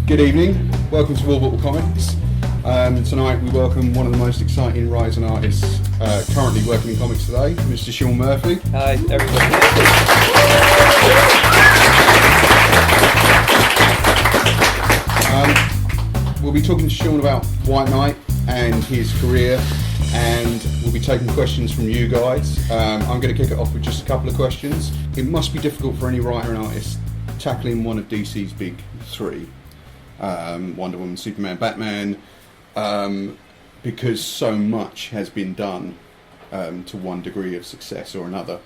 Good evening, welcome to Orbital Comics. Tonight we welcome one of the most exciting rising artists currently working in comics today, Mr. Sean Murphy. Hi, everybody. We'll be talking to Sean about White Knight and his career, and we'll be taking questions from you guys. I'm going to kick it off with just a couple of questions. It must be difficult for any writer and artist tackling one of DC's big three. Wonder Woman, Superman, Batman, because so much has been done to one degree of success or another.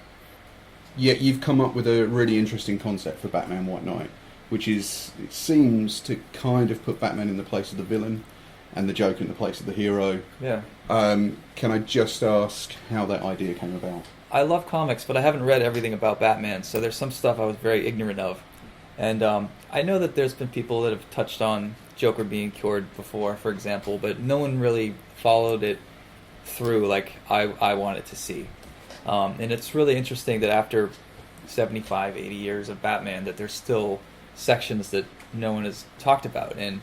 Yet you've come up with a really interesting concept for Batman White Knight, which is, it seems to kind of put Batman in the place of the villain and the Joker in the place of the hero. Yeah. Can I just ask how that idea came about? I love comics, but I haven't read everything about Batman, so there's some stuff I was very ignorant of. And I know that there's been people that have touched on Joker being cured before, for example, but no one really followed it through like I wanted to see. And it's really interesting that after 75, 80 years of Batman, that there's still sections that no one has talked about. And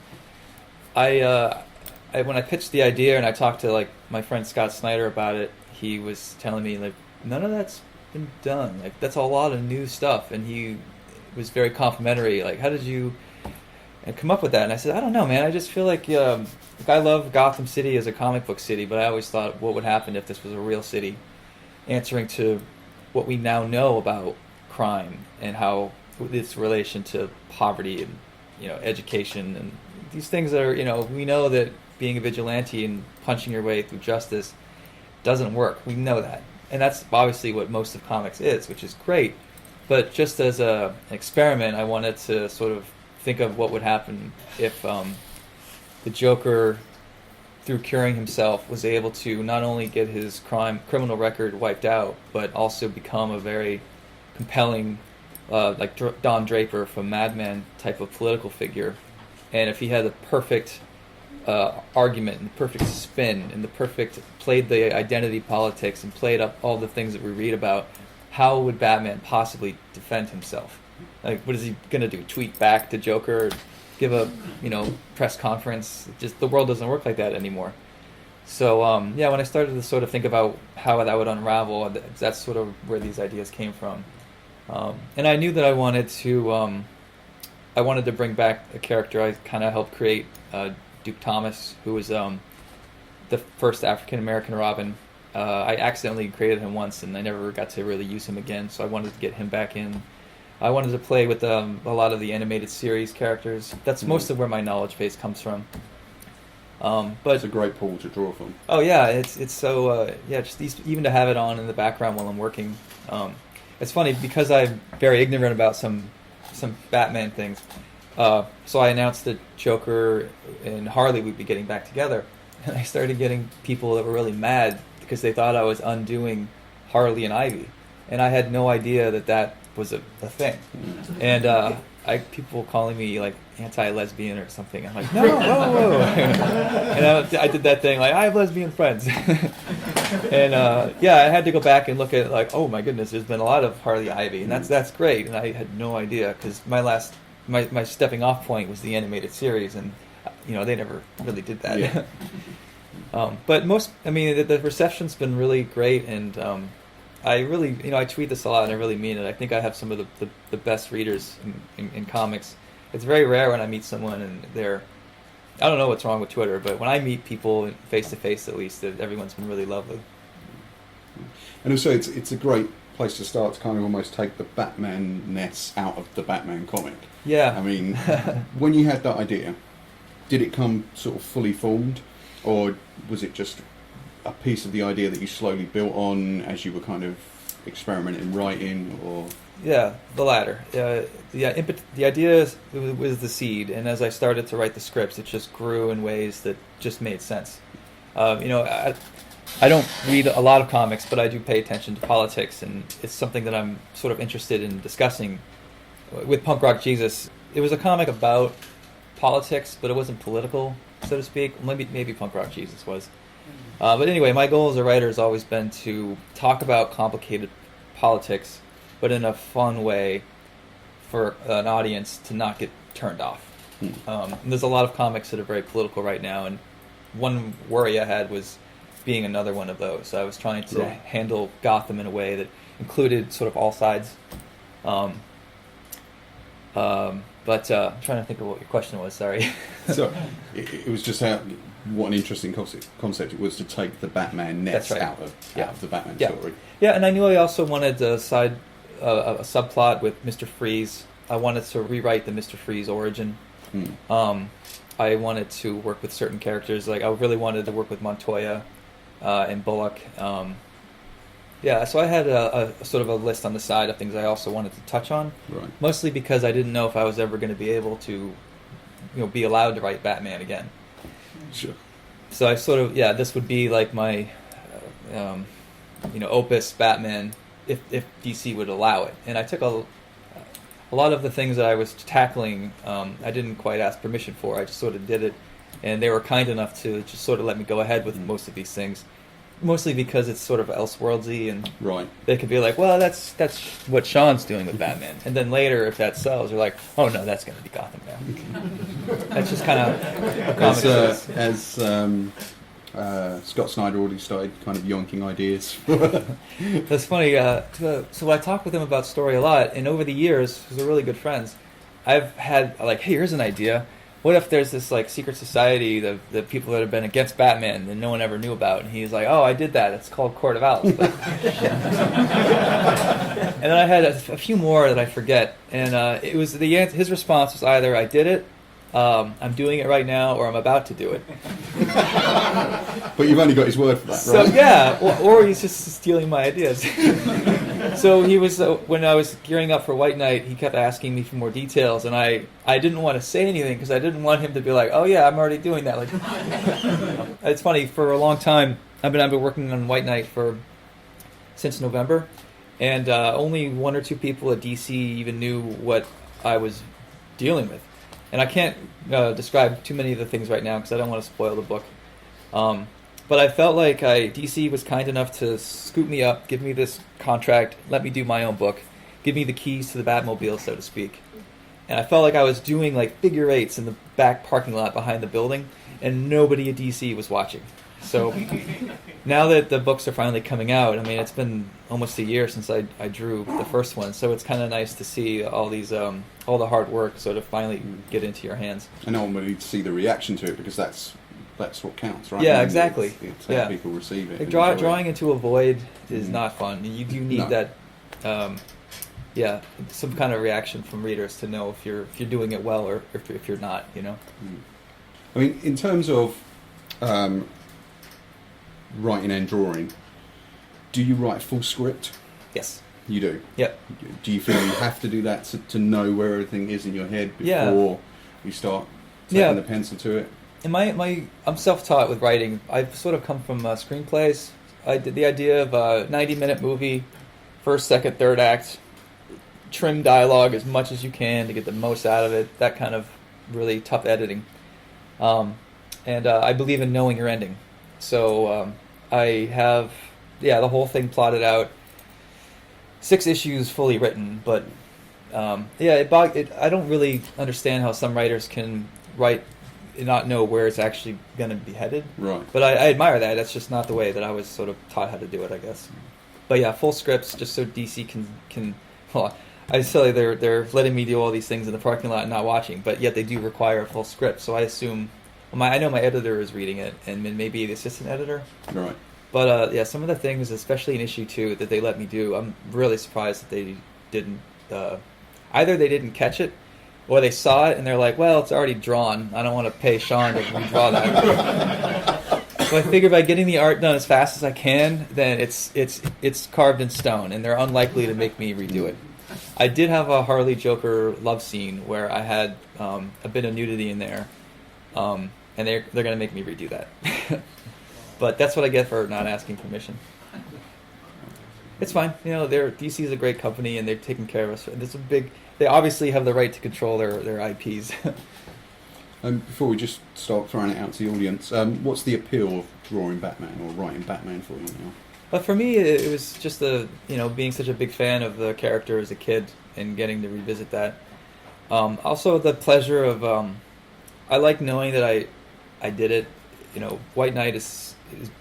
I when I pitched the idea and I talked to like my friend Scott Snyder about it, he was telling me like none of that's been done. Like that's a lot of new stuff, and he was very complimentary. Like, how did you come up with that? And I said, I don't know, man. I just feel like I love Gotham City as a comic book city, but I always thought, what would happen if this was a real city, answering to what we now know about crime and how its relation to poverty and education and these things that are we know that being a vigilante and punching your way through justice doesn't work. We know that, and that's obviously what most of comics is, which is great. But just as an experiment, I wanted to sort of think of what would happen if the Joker, through curing himself, was able to not only get his criminal record wiped out, but also become a very compelling, like Don Draper from Mad Men type of political figure. And if he had the perfect argument and the perfect spin and played the identity politics and played up all the things that we read about, how would Batman possibly defend himself? Like, what is he going to do? Tweet back to Joker? Give a, press conference? Just the world doesn't work like that anymore. So, when I started to sort of think about how that would unravel, that's sort of where these ideas came from. And I knew that I wanted to bring back a character I kind of helped create, Duke Thomas, who was the first African-American Robin. I accidentally created him once, and I never got to really use him again, so I wanted to get him back in. I wanted to play with a lot of the animated series characters. That's most of where my knowledge base comes from. But it's a great pool to draw from. Oh yeah, it's so even to have it on in the background while I'm working. It's funny because I'm very ignorant about some Batman things. So I announced that Joker and Harley would be getting back together, and I started getting people that were really mad because they thought I was undoing Harley and Ivy, and I had no idea that was a thing. And people calling me like anti-lesbian or something. I'm like, no, whoa. And I did that thing like I have lesbian friends. And I had to go back and look at like, oh my goodness, there's been a lot of Harley Ivy, and that's great. And I had no idea because my stepping off point was the animated series, and they never really did that. Yeah. But the reception's been really great, and I really, I tweet this a lot, and I really mean it. I think I have some of the best readers in comics. It's very rare when I meet someone and I don't know what's wrong with Twitter, but when I meet people face to face, at least, everyone's been really lovely. And also, it's a great place to start to kind of almost take the Batman-ness out of the Batman comic. Yeah. I mean, when you had that idea, did it come sort of fully formed, or was it just a piece of the idea that you slowly built on as you were kind of experimenting, writing, or? Yeah, the latter. The idea was the seed, and as I started to write the scripts, it just grew in ways that just made sense. I don't read a lot of comics, but I do pay attention to politics, and it's something that I'm sort of interested in discussing. With Punk Rock Jesus, it was a comic about politics, but it wasn't political, so to speak. Maybe Punk Rock Jesus was. But anyway, my goal as a writer has always been to talk about complicated politics, but in a fun way for an audience to not get turned off. And there's a lot of comics that are very political right now, and one worry I had was being another one of those. So I was trying to handle Gotham in a way that included sort of all sides. But I'm trying to think of what your question was, sorry. So it was just what an interesting concept it was to take the Batman nets out of the Batman story. Yeah, and I knew I also wanted a subplot with Mr. Freeze. I wanted to rewrite the Mr. Freeze origin. I wanted to work with certain characters. Like I really wanted to work with Montoya and Bullock. So I had a sort of a list on the side of things I also wanted to touch on. Right. Mostly because I didn't know if I was ever going to be able to, be allowed to write Batman again. Sure. So I sort of this would be like my, opus Batman if DC would allow it. And I took a lot of the things that I was tackling. I didn't quite ask permission for. I just sort of did it, and they were kind enough to just sort of let me go ahead with most of these things. Mostly because it's sort of Elseworldsy, and they could be like, well, that's what Sean's doing with Batman. And then later, if that sells, they're like, oh no, that's going to be Gotham now. That's just kind of as Scott Snyder already started kind of yonking ideas. That's funny. So I talk with him about story a lot, and over the years, because we're really good friends, I've had like, hey, here's an idea. What if there's this like secret society, the people that have been against Batman and no one ever knew about? And he's like, oh, I did that. It's called Court of Owls. And then I had a few more that I forget. And it was his response was either I did it, I'm doing it right now, or I'm about to do it. But you've only got his word for that, so, right? Yeah, or he's just stealing my ideas. So he was when I was gearing up for White Knight, he kept asking me for more details, and I didn't want to say anything because I didn't want him to be like, "Oh yeah, I'm already doing that." Like, it's funny. For a long time, I've been working on White Knight since November, and only one or two people at DC even knew what I was dealing with, and I can't describe too many of the things right now because I don't want to spoil the book. But I felt like DC was kind enough to scoop me up, give me this contract, let me do my own book, give me the keys to the Batmobile, so to speak. And I felt like I was doing like figure eights in the back parking lot behind the building, and nobody at DC was watching. So now that the books are finally coming out, I mean, it's been almost a year since I drew the first one, so it's kind of nice to see all these all the hard work sort of finally get into your hands. And ultimately to see the reaction to it, because that's what counts, right? Yeah, exactly. It's how people receive it. Like drawing into a void is not fun. You do need that, some kind of reaction from readers to know if you're doing it well or if you're not. I mean, in terms of writing and drawing, do you write full script? Yes. You do? Yep. Do you feel you have to do that to know where everything is in your head before you start taking the pencil to it? And I'm self-taught with writing. I've sort of come from screenplays. I did the idea of a 90-minute movie, first, second, third act, trim dialogue as much as you can to get the most out of it, that kind of really tough editing. And I believe in knowing your ending. So I have, the whole thing plotted out, 6 issues fully written, but I don't really understand how some writers can write and not know where it's actually going to be headed. Right. But I admire that. That's just not the way that I was sort of taught how to do it, I guess. But yeah, full scripts just so DC can well, I just tell you they're letting me do all these things in the parking lot and not watching, but yet they do require a full script. So I assume I know my editor is reading it, and maybe the assistant editor. Right. But some of the things, especially in issue 2, that they let me do, I'm really surprised that they didn't. Either they didn't catch it, or they saw it and they're like, well, it's already drawn. I don't want to pay Sean to redraw that. So I figure by getting the art done as fast as I can, then it's carved in stone, and they're unlikely to make me redo it. I did have a Harley Joker love scene where I had a bit of nudity in there, and they're going to make me redo that. But that's what I get for not asking permission. It's fine. DC is a great company, and they're taking care of us. They obviously have the right to control their IPs. Before we just start throwing it out to the audience, what's the appeal of drawing Batman or writing Batman for you now? But for me, it was just being such a big fan of the character as a kid and getting to revisit that. Also, the pleasure of I like knowing that I did it. You know, White Knight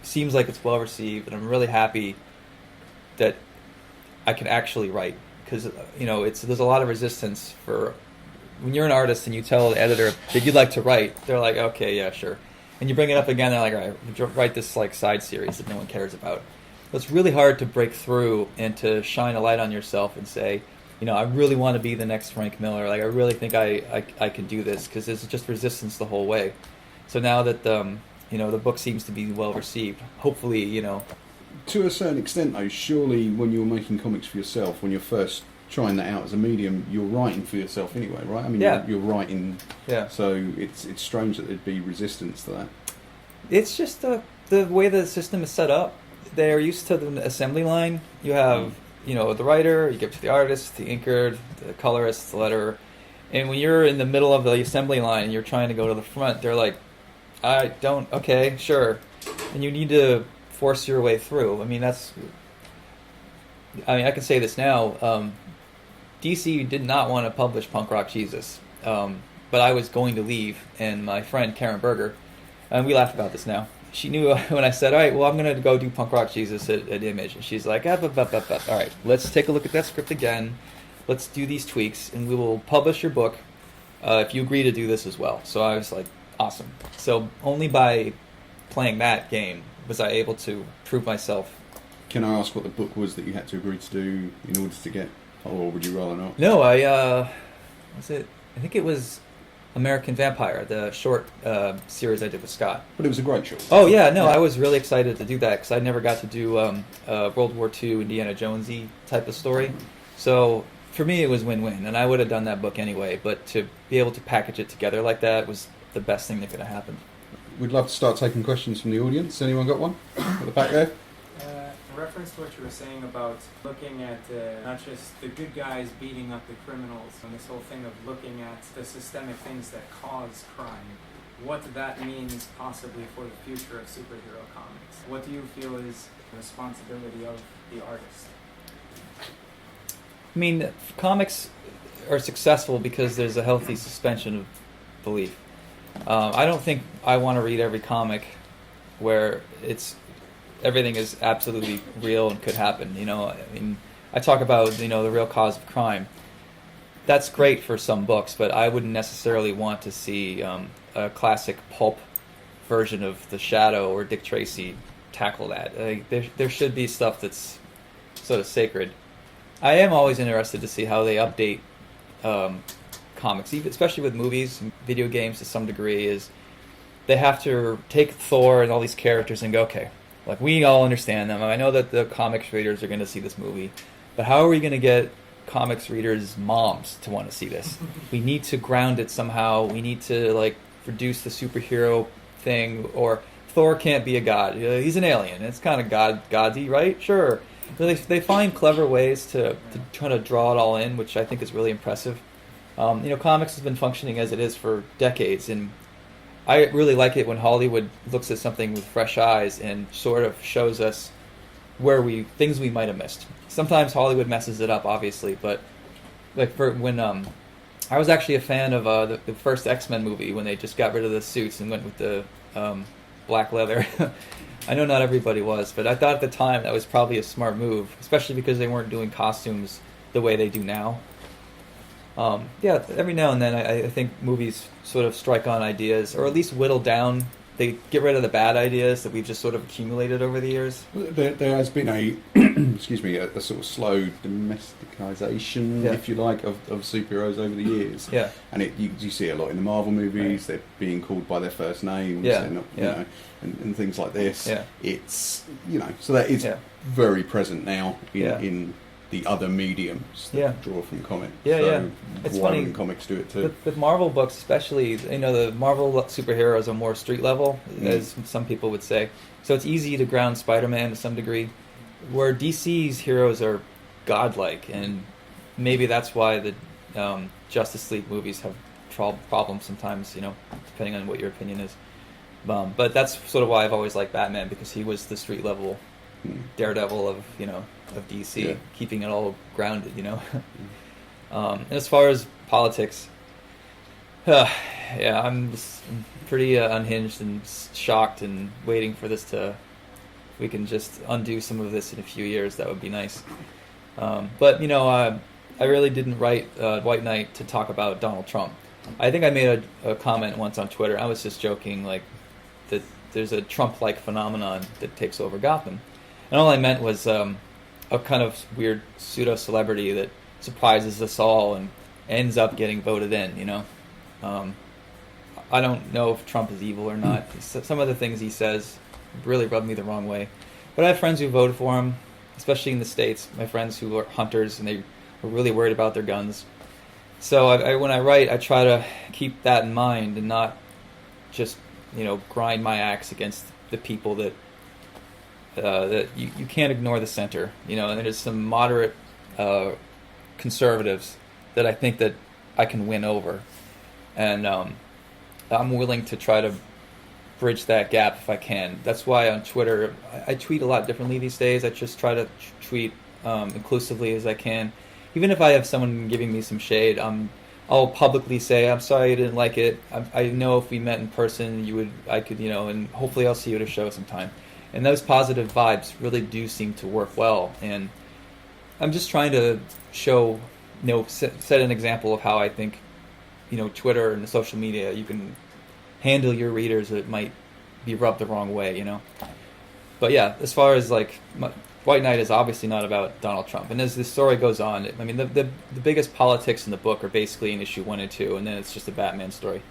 seems like it's well received, and I'm really happy that I can actually write, because you know there's a lot of resistance for when you're an artist and you tell the editor that you'd like to write. They're like, okay, yeah, sure, and you bring it up again, they're like, all right, write this like side series that no one cares about. So it's really hard to break through and to shine a light on yourself and say, you know, I really want to be the next Frank Miller. Like, I really think I can do this, because there's just resistance the whole way. So now that you know, the book seems to be well received, hopefully, you know. To a certain extent, though, surely when you're making comics for yourself, when you're first trying that out as a medium, you're writing for yourself anyway, right? I mean, you're writing. Yeah. So it's strange that there'd be resistance to that. It's just the way the system is set up. They're used to the assembly line. You have, you know, the writer, you get to the artist, the inker, the colorist, the letterer. And when you're in the middle of the assembly line and you're trying to go to the front, they're like, okay, sure. And you need to force your way through. I mean, I can say this now. DC did not want to publish Punk Rock Jesus. But I was going to leave, and my friend Karen Berger, and we laugh about this now, she knew when I said, all right, well, I'm going to go do Punk Rock Jesus at Image. And she's like, all right, let's take a look at that script again. Let's do these tweaks, and we will publish your book if you agree to do this as well. So I was like, awesome. So only by playing that game was I able to prove myself. Can I ask what the book was that you had to agree to do in order to get, or would you rather not? No, I think it was American Vampire, the short series I did with Scott. But it was a great short. Oh yeah, no, yeah. I was really excited to do that because I never got to do World War II Indiana Jonesy type of story. So for me, it was win-win, and I would have done that book anyway. But to be able to package it together like that was the best thing that could have happened. We'd love to start taking questions from the audience. Anyone got one at the back there? In reference to what you were saying about looking at not just the good guys beating up the criminals, and this whole thing of looking at the systemic things that cause crime, what that means possibly for the future of superhero comics. What do you feel is the responsibility of the artist? I mean, comics are successful because there's a healthy suspension of belief. I don't think I want to read every comic where everything is absolutely real and could happen. You know, I mean, I talk about, the real cause of crime. That's great for some books, but I wouldn't necessarily want to see a classic pulp version of The Shadow or Dick Tracy tackle that. There should be stuff that's sort of sacred. I am always interested to see how they update comics, especially with movies and video games to some degree, is they have to take Thor and all these characters and go, okay, like, we all understand them. I know that the comics readers are going to see this movie, but how are we going to get comics readers' moms to want to see this? We need to ground it somehow. We need to, reduce the superhero thing, or Thor can't be a god. He's an alien. It's kind of godsy, right? Sure. So they find clever ways to try to draw it all in, which I think is really impressive. Comics has been functioning as it is for decades, and I really like it when Hollywood looks at something with fresh eyes and sort of shows us things we might have missed. Sometimes Hollywood messes it up, obviously, but when I was actually a fan of the first X-Men movie when they just got rid of the suits and went with the black leather. I know not everybody was, but I thought at the time that was probably a smart move, especially because they weren't doing costumes the way they do now. Every now and then I think movies sort of strike on ideas, or at least whittle down. They get rid of the bad ideas that we've just sort of accumulated over the years. There has been a sort of slow domesticization, if you like, of superheroes over the years. Yeah. And you see a lot in the Marvel movies. Right. They're being called by their first names. Yeah. They're not, and things like this. Yeah. It's so that is very present now in the other mediums that draw from comics. It's funny when comics do it too. With Marvel books, especially, the Marvel superheroes are more street level, as some people would say. So it's easy to ground Spider-Man to some degree, where DC's heroes are godlike, and maybe that's why the Justice League movies have problems sometimes. Depending on what your opinion is. But that's sort of why I've always liked Batman, because he was the street level Daredevil of DC, keeping it all grounded, and as far as politics, Yeah, I'm pretty unhinged and shocked and waiting for this to. If we can just undo some of this in a few years, that would be nice. But I really didn't write White Knight to talk about Donald Trump. I think I made a comment once on Twitter. I was just joking, like that there's a Trump-like phenomenon that takes over Gotham, and all I meant was a kind of weird pseudo-celebrity that surprises us all and ends up getting voted in. I don't know if Trump is evil or not. Some of the things he says really rub me the wrong way. But I have friends who voted for him, especially in the States. My friends who are hunters, and they were really worried about their guns. So when I write, I try to keep that in mind and not just, grind my axe against the people that you can't ignore the center. And there's some moderate conservatives that I think that I can win over. And I'm willing to try to bridge that gap if I can. That's why on Twitter, I tweet a lot differently these days. I just try to tweet inclusively as I can. Even if I have someone giving me some shade, I'll publicly say, I'm sorry I didn't like it. I know if we met in person, I could, and hopefully I'll see you at a show sometime. And those positive vibes really do seem to work well. And I'm just trying to show, set an example of how I think, Twitter and the social media, you can handle your readers that might be rubbed the wrong way, But yeah, as far as White Knight is obviously not about Donald Trump. And as the story goes on, the biggest politics in the book are basically in issue 1 and 2, and then it's just a Batman story.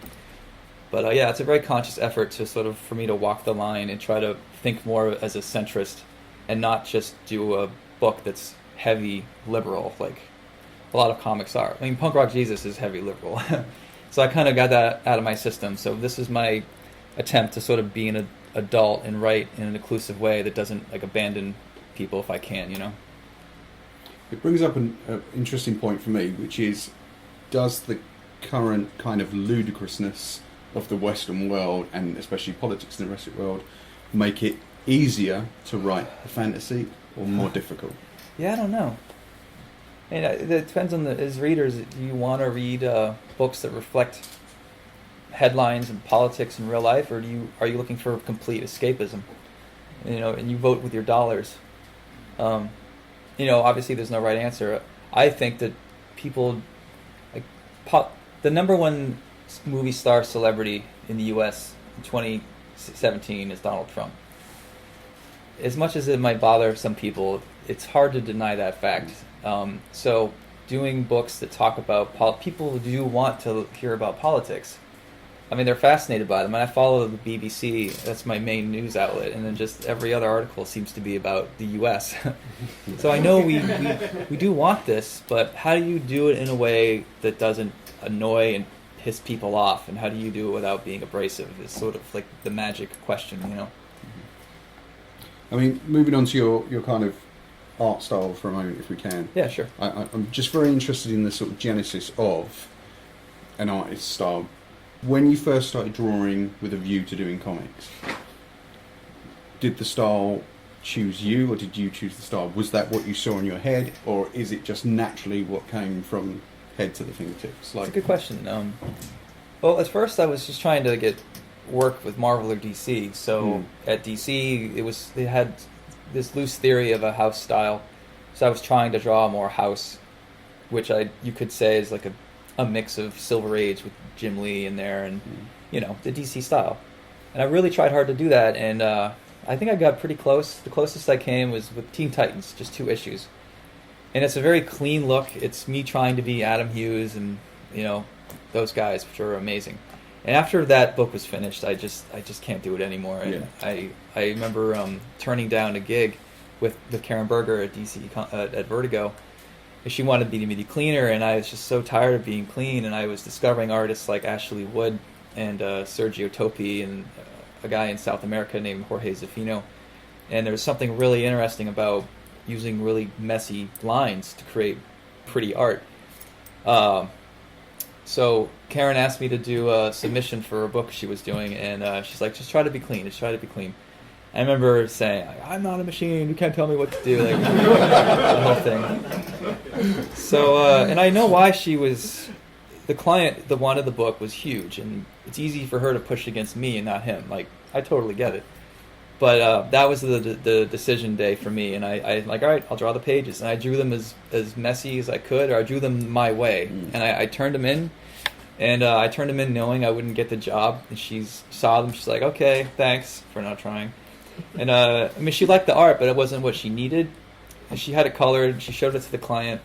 But yeah, it's a very conscious effort for me to walk the line and try to think more as a centrist and not just do a book that's heavy liberal, like a lot of comics are. Punk Rock Jesus is heavy liberal. So I kind of got that out of my system. So this is my attempt to sort of be an adult and write in an inclusive way that doesn't abandon people if I can, It brings up an interesting point for me, which is, does the current kind of ludicrousness of the Western world, and especially politics in the rest of the world, make it easier to write a fantasy or more difficult? Yeah, I don't know. It depends on as readers. Do you want to read books that reflect headlines and politics in real life, or are you looking for complete escapism? And you vote with your dollars. Obviously there's no right answer. I think that people, the number one movie star celebrity in the U.S. in 2017 is Donald Trump. As much as it might bother some people, it's hard to deny that fact. So doing books that talk about people do want to hear about politics. They're fascinated by them. And I follow the BBC. That's my main news outlet. And then just every other article seems to be about the U.S. So I know we do want this, but how do you do it in a way that doesn't annoy and piss people off? And how do you do it without being abrasive? It's sort of like the magic question, Moving on to your kind of art style for a moment, if we can. Yeah, sure. I'm just very interested in the sort of genesis of an artist's style. When you first started drawing with a view to doing comics, did the style choose you, or did you choose the style? Was that what you saw in your head, or is it just naturally what came from head to the fingertips? That's a good question. Well, at first I was just trying to get work with Marvel or DC. So at DC, they had this loose theory of a house style. So I was trying to draw more house, which you could say is like a mix of Silver Age with Jim Lee in there and, the DC style. And I really tried hard to do that, and I think I got pretty close. The closest I came was with Teen Titans, just 2 issues. And it's a very clean look. It's me trying to be Adam Hughes and, those guys, which are amazing. And after that book was finished, I just can't do it anymore. And I remember turning down a gig with Karen Berger at DC at Vertigo. She wanted me to be cleaner, and I was just so tired of being clean. And I was discovering artists like Ashley Wood and Sergio Topi and a guy in South America named Jorge Zafino. And there was something really interesting about using really messy lines to create pretty art. So Karen asked me to do a submission for a book she was doing, and she's like, just try to be clean, just try to be clean. I remember saying, I'm not a machine, you can't tell me what to do, like, the whole thing. So, and I know why she was the client that wanted the book was huge, and it's easy for her to push against me and not him. Like, I totally get it. But that was the decision day for me, and I like, all right, I'll draw the pages. And I drew them as messy as I could, or I drew them my way. And I turned them in, and I turned them in knowing I wouldn't get the job. And she saw them, she's like, okay, thanks for not trying. And I mean, she liked the art, but it wasn't what she needed. And she had it colored, she showed it to the client,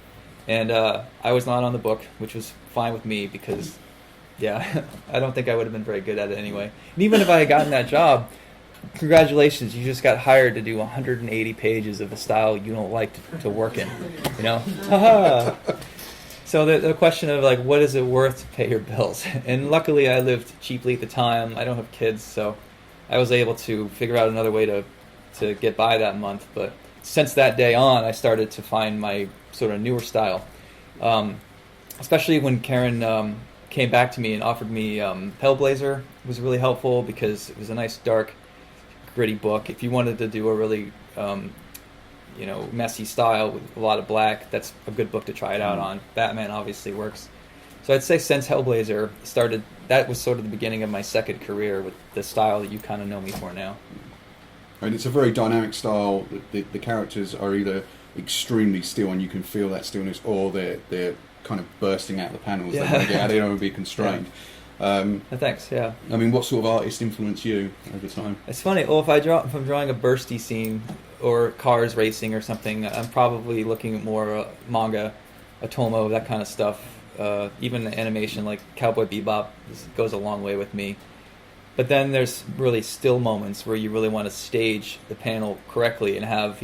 and I was not on the book, which was fine with me because, yeah, I don't think I would have been very good at it anyway. And even if I had gotten that job, congratulations, you just got hired to do 180 pages of a style you don't like to work in, you know? Haha. So the question of, like, what is it worth to pay your bills? And luckily I lived cheaply at the time. I don't have kids, so I was able to figure out another way to get by that month. But since that day on, I started to find my sort of newer style. Especially when Karen came back to me and offered me Hellblazer. It was really helpful because it was a nice, dark, gritty book. If you wanted to do a really messy style with a lot of black, that's a good book to try it out on. Batman obviously works. So I'd say since Hellblazer started, that was sort of the beginning of my second career with the style that you kind of know me for now. And it's a very dynamic style. The characters are either extremely still and you can feel that stillness, or they're kind of bursting out the panels. Yeah. They want to get out, they don't want to be constrained. Yeah. Thanks. Yeah. I mean, what sort of artist influenced you over time? It's funny. Well, if I'm drawing a bursty scene or cars racing or something, I'm probably looking at more manga, Otomo, that kind of stuff. Even the animation like Cowboy Bebop goes a long way with me. But then there's really still moments where you really want to stage the panel correctly and have,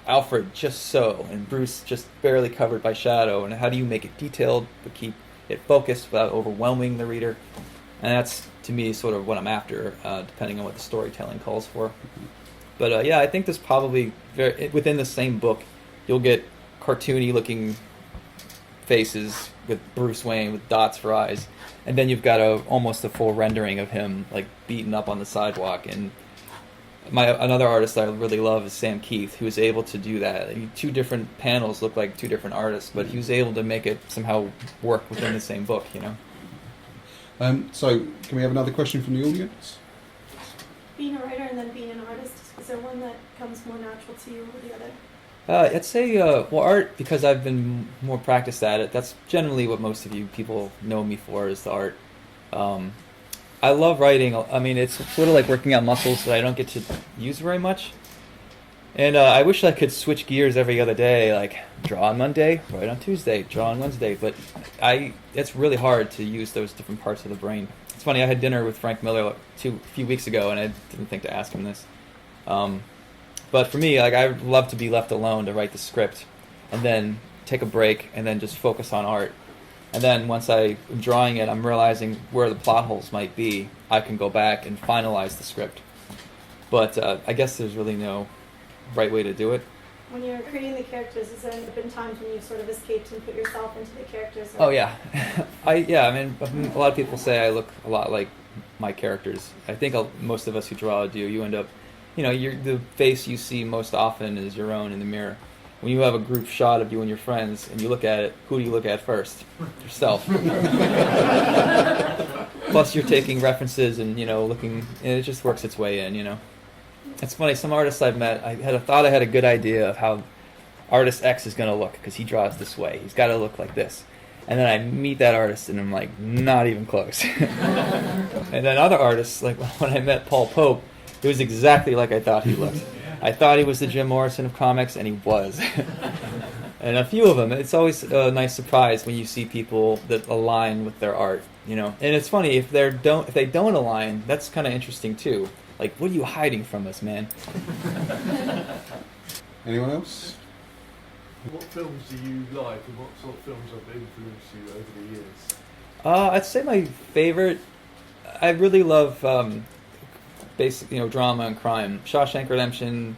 Alfred just so, and Bruce just barely covered by shadow, and how do you make it detailed but keep it focused without overwhelming the reader? And that's, to me, sort of what I'm after, depending on what the storytelling calls for. But yeah, I think there's probably, within the same book, you'll get cartoony-looking faces with Bruce Wayne with dots for eyes, and then you've got almost a full rendering of him like beaten up on the sidewalk. And another artist I really love is Sam Keith, who was able to do that. I mean, two different panels look like two different artists, but he was able to make it somehow work within the same book, So, can we have another question from the audience? Being a writer and then being an artist, is there one that comes more natural to you or the other? I'd say, art, because I've been more practiced at it. That's generally what most of you people know me for, is the art. I love writing. I mean, it's sort of like working out muscles that I don't get to use very much. And I wish I could switch gears every other day, like draw on Monday, write on Tuesday, draw on Wednesday. But it's really hard to use those different parts of the brain. It's funny, I had dinner with Frank Miller a few weeks ago, and I didn't think to ask him this. But for me, like, I would love to be left alone to write the script, and then take a break, and then just focus on art. And then once I'm drawing it, I'm realizing where the plot holes might be. I can go back and finalize the script. But I guess there's really no right way to do it. When you're creating the characters, has there been times when you've sort of escaped and put yourself into the characters? Oh, yeah. I mean, a lot of people say I look a lot like my characters. I think most of us who draw do. You end up, the face you see most often is your own in the mirror. When you have a group shot of you and your friends and you look at it, who do you look at first? Yourself. Plus you're taking references and, looking, and it just works its way in, It's funny, some artists I've met, I thought I had a good idea of how artist X is going to look, because he draws this way. He's got to look like this. And then I meet that artist and I'm like, not even close. And then other artists, like when I met Paul Pope, it was exactly like I thought he looked. I thought he was the Jim Morrison of comics, and he was. And a few of them, it's always a nice surprise when you see people that align with their art, And it's funny, if they don't align, that's kind of interesting too. Like, what are you hiding from us, man? Anyone else? What films do you like, and what sort of films have influenced you over the years? I'd say my favorite, I really love basic, drama and crime. Shawshank Redemption,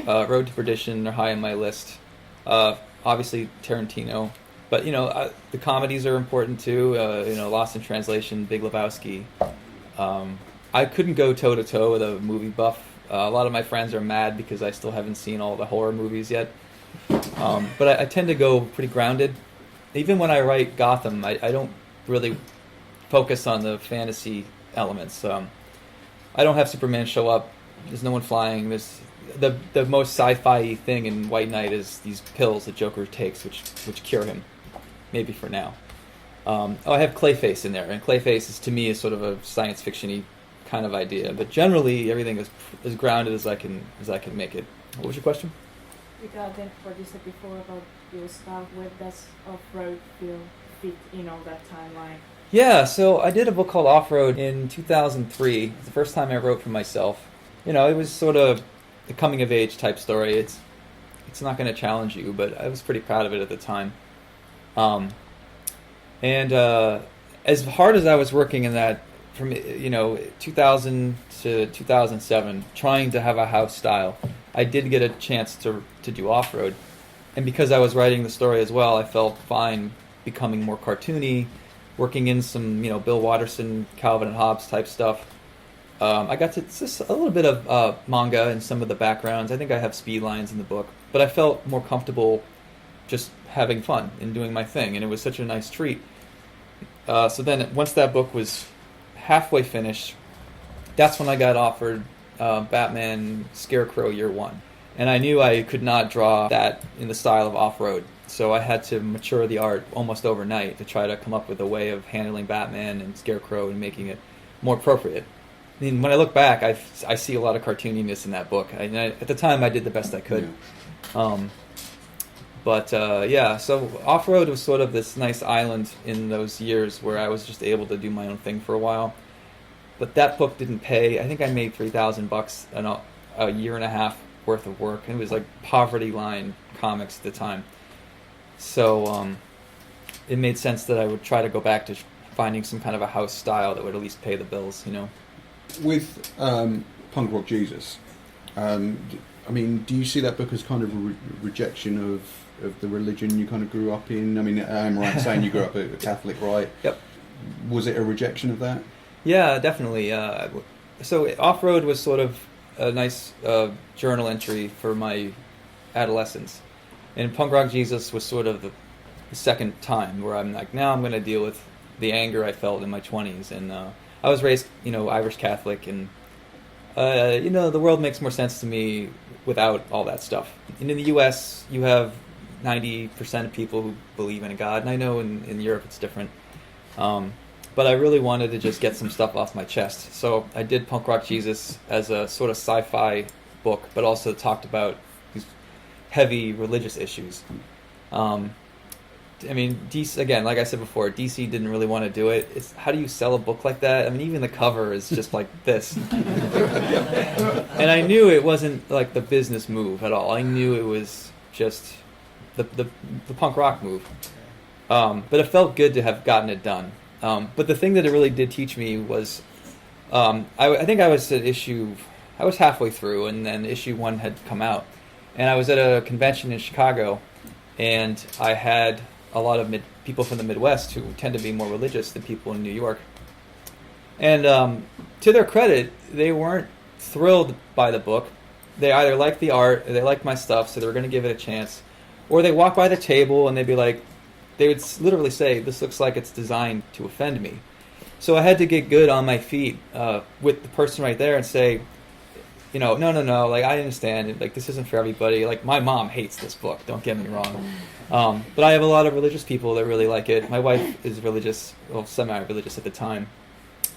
Road to Perdition are high on my list. Obviously Tarantino, but the comedies are important too. Lost in Translation, Big Lebowski. I couldn't go toe to toe with a movie buff. A lot of my friends are mad because I still haven't seen all the horror movies yet. But I tend to go pretty grounded. Even when I write Gotham, I don't really focus on the fantasy elements. I don't have Superman show up. There's no one flying. There's the most sci-fi thing in White Knight is these pills that Joker takes, which cure him, maybe for now. I have Clayface in there, and Clayface is to me is sort of a science fiction-y kind of idea. But generally, everything is as grounded as I can make it. What was your question? Regarding what you said before about your style, where does Offroad fit in all that timeline? Yeah, so I did a book called Offroad in 2003. It's the first time I wrote for myself. It was sort of a coming-of-age type story. It's not going to challenge you, but I was pretty proud of it at the time. And as hard as I was working in that, from 2000 to 2007, trying to have a house style, I did get a chance to do Offroad. And because I was writing the story as well, I felt fine becoming more cartoony, working in some, Bill Watterson, Calvin and Hobbes type stuff. I got to just a little bit of manga and some of the backgrounds. I think I have speed lines in the book, but I felt more comfortable just having fun and doing my thing, and it was such a nice treat. So then once that book was halfway finished, that's when I got offered Batman Scarecrow Year One. And I knew I could not draw that in the style of Offroad. So I had to mature the art almost overnight to try to come up with a way of handling Batman and Scarecrow and making it more appropriate. I mean, when I look back, I see a lot of cartooniness in that book. At the time, I did the best I could. So Offroad was sort of this nice island in those years where I was just able to do my own thing for a while. But that book didn't pay. I think I made $3,000 in a year and a half worth of work. And it was like poverty line comics at the time. So it made sense that I would try to go back to finding some kind of a house style that would at least pay the bills, With Punk Rock Jesus, do you see that book as kind of a rejection of the religion you kind of grew up in? I mean, I'm right in saying you grew up a Catholic, right? Yep. Was it a rejection of that? Yeah, definitely. So Offroad was sort of a nice journal entry for my adolescence. And Punk Rock Jesus was sort of the second time where I'm like, now I'm going to deal with the anger I felt in my 20s. And I was raised, Irish Catholic, and the world makes more sense to me without all that stuff. And in the U.S., you have 90% of people who believe in a God, and I know in Europe it's different. But I really wanted to just get some stuff off my chest. So I did Punk Rock Jesus as a sort of sci-fi book, but also talked about these heavy religious issues. DC, again, like I said before, DC didn't really want to do it. How do you sell a book like that? I mean, even the cover is just like this. And I knew it wasn't like the business move at all. I knew it was just the punk rock move. But it felt good to have gotten it done. But the thing that it really did teach me was, I think I was I was halfway through, and then issue 1 had come out. And I was at a convention in Chicago, and I had a lot of people from the Midwest who tend to be more religious than people in New York. And to their credit, they weren't thrilled by the book. They either liked the art, or they liked my stuff, so they were going to give it a chance. Or they walk by the table and they'd be like, they would literally say, this looks like it's designed to offend me. So I had to get good on my feet with the person right there and say, no, like, I understand, like, this isn't for everybody. Like, my mom hates this book, don't get me wrong. But I have a lot of religious people that really like it. My wife is religious, well, semi-religious at the time.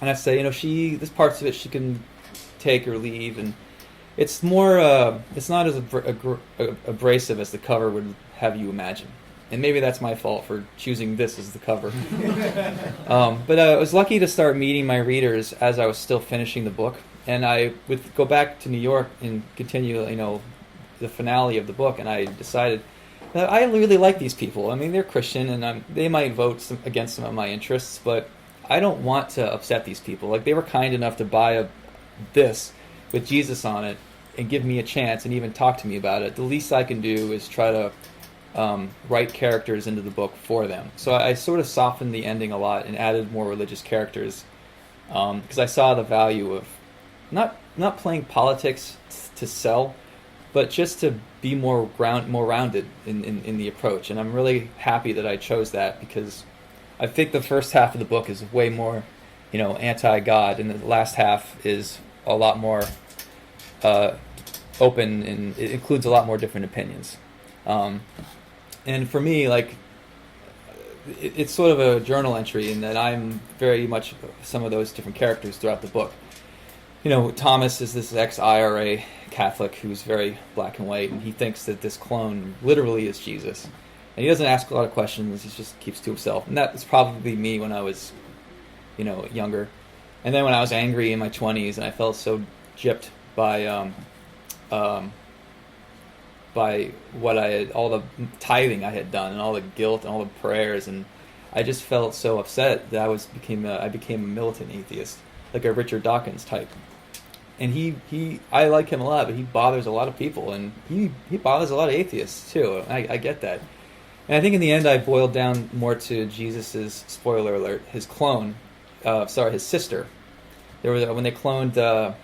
And I say, there's parts of it she can take or leave, and it's more, it's not as abrasive as the cover would have you imagine. And maybe that's my fault for choosing this as the cover. But I was lucky to start meeting my readers as I was still finishing the book. And I would go back to New York and continue, the finale of the book. And I decided that I really like these people. I mean, they're Christian, and they might vote against some of my interests, but I don't want to upset these people. Like, they were kind enough to buy this with Jesus on it and give me a chance and even talk to me about it. The least I can do is try to write characters into the book for them. So I sort of softened the ending a lot and added more religious characters because I saw the value of not playing politics to sell, but just to be more rounded in the approach. And I'm really happy that I chose that, because I think the first half of the book is way more, anti-God, and the last half is a lot more open, and it includes a lot more different opinions. And for me, like, it's sort of a journal entry in that I'm very much some of those different characters throughout the book. Thomas is this ex-IRA Catholic who's very black and white, and he thinks that this clone literally is Jesus. And he doesn't ask a lot of questions, he just keeps to himself. And that was probably me when I was, younger. And then when I was angry in my 20s and I felt so gypped by what all the tithing I had done and all the guilt and all the prayers, and I just felt so upset that I became a militant atheist, like a Richard Dawkins type. And I like him a lot, but he bothers a lot of people, and he bothers a lot of atheists too. I get that. And I think in the end I boiled down more to Jesus's, spoiler alert, his clone, his sister. When they cloned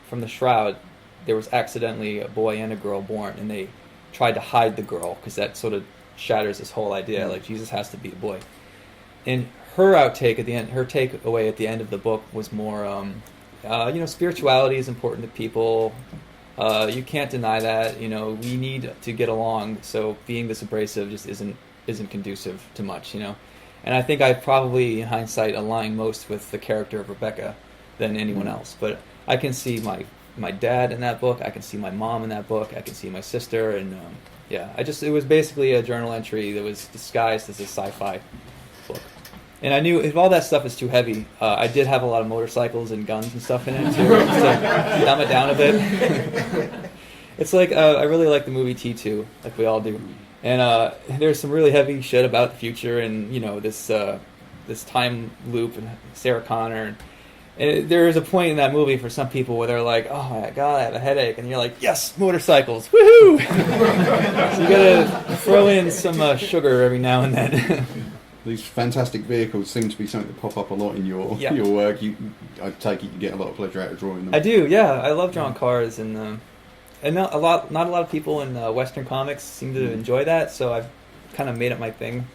from the shroud, there was accidentally a boy and a girl born, and they tried to hide the girl because that sort of shatters this whole idea, like Jesus has to be a boy. And her outtake at the end, her takeaway at the end of the book was more, spirituality is important to people. You can't deny that. We need to get along. So being this abrasive just isn't conducive to much. And I think I probably, in hindsight, align most with the character of Rebecca than anyone else. But I can see my dad in that book. I can see my mom in that book. I can see my sister, and it was basically a journal entry that was disguised as a sci-fi book. And I knew if all that stuff is too heavy, I did have a lot of motorcycles and guns and stuff in it too, to dumb it down a bit. It's like I really like the movie T2, like we all do, and there's some really heavy shit about the future, and this time loop and Sarah Connor. And there is a point in that movie for some people where they're like, "Oh my god, I have a headache," and you're like, "Yes, motorcycles, woohoo!" So you gotta throw in some sugar every now and then. These fantastic vehicles seem to be something that pop up a lot in your work. I take it you get a lot of pleasure out of drawing them. I do, yeah. I love drawing cars, and not a lot of people in Western comics seem to enjoy that. So I've kind of made it my thing.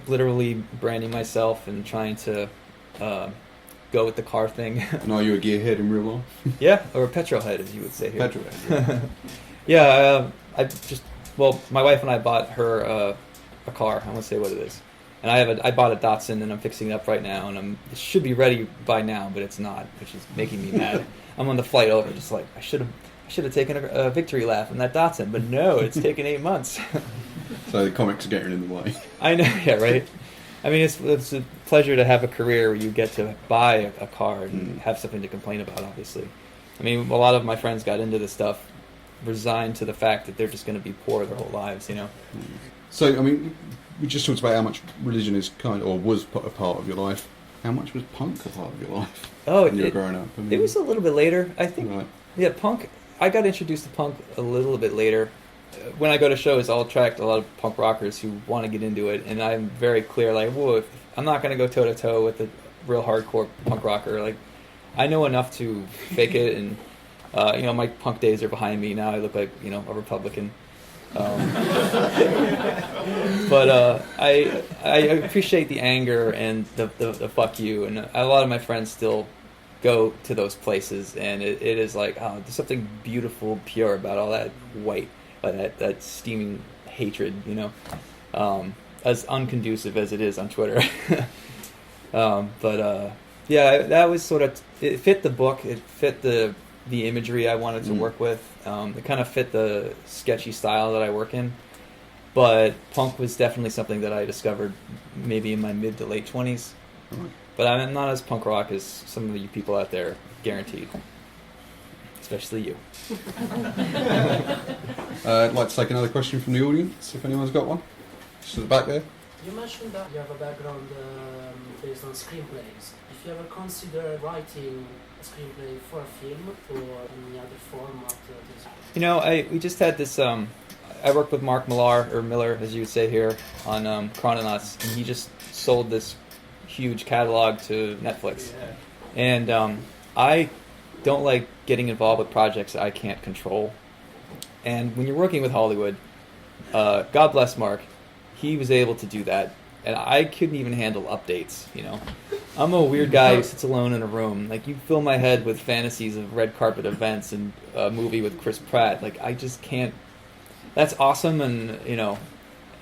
Literally branding myself and trying to go with the car thing. And are you a gearhead in real life? Yeah, or a petrol head, as you would say here. Petrol head. Yeah. My wife and I bought her a car. I won't say what it is. And I bought a Datsun, and I'm fixing it up right now, and it should be ready by now, but it's not, which is making me mad. I'm on the flight over, just like I should have taken a victory lap in that Datsun, but no, it's taken 8 months. So the comics are getting in the way. I know, yeah, right. I mean, it's a pleasure to have a career where you get to buy a car and have something to complain about. Obviously, I mean, a lot of my friends got into this stuff resigned to the fact that they're just going to be poor their whole lives, So, I mean, we just talked about how much religion is was a part of your life. How much was punk a part of your life when you were growing up? It was a little bit later, I think. Right. Yeah, punk. I got introduced to punk a little bit later. When I go to shows, I'll attract a lot of punk rockers who want to get into it, and I'm very clear, like, whoa, I'm not going to go toe-to-toe with a real hardcore punk rocker. Like, I know enough to fake it, and, my punk days are behind me. Now I look like, a Republican. But I appreciate the anger and the fuck you, and a lot of my friends still go to those places, and it is like, there's something beautiful, pure about all that white, that steaming hatred, as unconducive as it is on Twitter. That was sort of, it fit the book, it fit the imagery I wanted to work with. It kind of fit the sketchy style that I work in. But punk was definitely something that I discovered maybe in my mid to late 20s. Right. But I'm not as punk rock as some of you people out there, guaranteed. Especially you. I'd like to take another question from the audience, if anyone's got one. Just at the back there. You mentioned that you have a background based on screenplays. If you ever consider writing a screenplay for a film or any other format? We just had this. I worked with Mark Miller, as you would say here, on Chrononauts, and he just sold this huge catalog to Netflix. Yeah. And I don't like getting involved with projects that I can't control. And when you're working with Hollywood, God bless Mark, he was able to do that. and I couldn't even handle updates. You know, I'm a weird guy who sits alone in a room. Like, you fill my head with fantasies of red carpet events and a movie with Chris Pratt. Like, I just can't. That's awesome, and you know,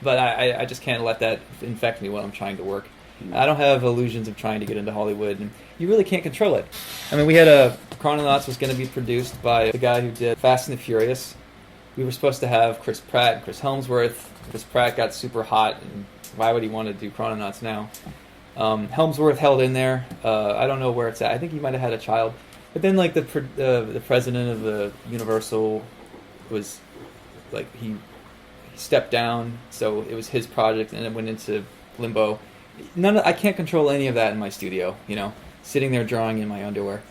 but I just can't let that infect me when I'm trying to work. I don't have illusions of trying to get into Hollywood, and you really can't control it. I mean, we had Chrononauts was going to be produced by the guy who did Fast and the Furious. We were supposed to have Chris Pratt and Chris Helmsworth. Chris Pratt got super hot, and why would he want to do Chrononauts now? Helmsworth held in there. I don't know where it's at. I think he might have had a child. But then, like, the president of the Universal was, like, he stepped down, so it was his project, and it went into limbo. I can't control any of that in my studio, you know, sitting there drawing in my underwear.